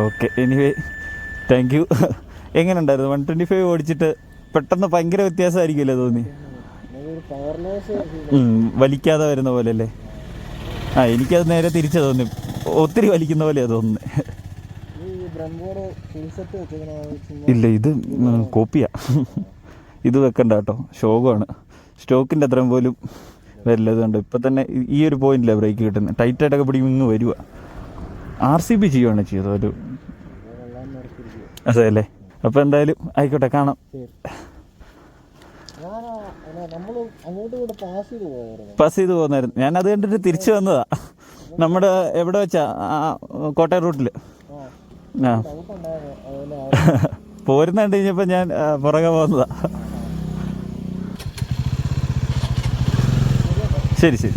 Okay, anyway thank you. എങ്ങനെ ഉണ്ടായിരുന്നു 125 ഓടിച്ചിട്ട്? പെട്ടെന്ന് ഭയങ്കര വ്യത്യാസമായിരിക്കുമല്ലോ തോന്നി, വലിക്കാതെ വരുന്ന പോലെ അല്ലേ? എനിക്കത് നേരെ തിരിച്ചു തോന്നി, ഒത്തിരി വലിക്കുന്ന പോലെയാണ് തോന്നുന്നത്. ഇല്ല, ഇത് കോപ്പിയാ. ഇത് വെക്കണ്ട കേട്ടോ, ശോകമാണ്. സ്റ്റോക്കിൻ്റെ അത്രയും പോലും വരില്ല. ഇതുണ്ട് ഇപ്പം തന്നെ ഈ ഒരു പോയിന്റിലാണ് ബ്രേക്ക് കിട്ടുന്നത്. ടൈറ്റായിട്ടൊക്കെ പിടിക്കും ഇങ്ങ് വരുക. RCB ചെയ്യുവാണ് ചെയ്തത് ഒരു. അതെ അല്ലേ? അപ്പോൾ എന്തായാലും ആയിക്കോട്ടെ, കാണാം. പാസ് ചെയ്ത് പോകുന്നായിരുന്നു. ഞാൻ അത് കണ്ടിട്ട് തിരിച്ചു വന്നതാ. നമ്മുടെ എവിടെ വെച്ചാ? കോട്ടയം റൂട്ടിൽ. പോരുന്ന കണ്ടു കഴിഞ്ഞപ്പോൾ ഞാൻ പുറകെ പോകുന്നതാ. ശരി ശരി.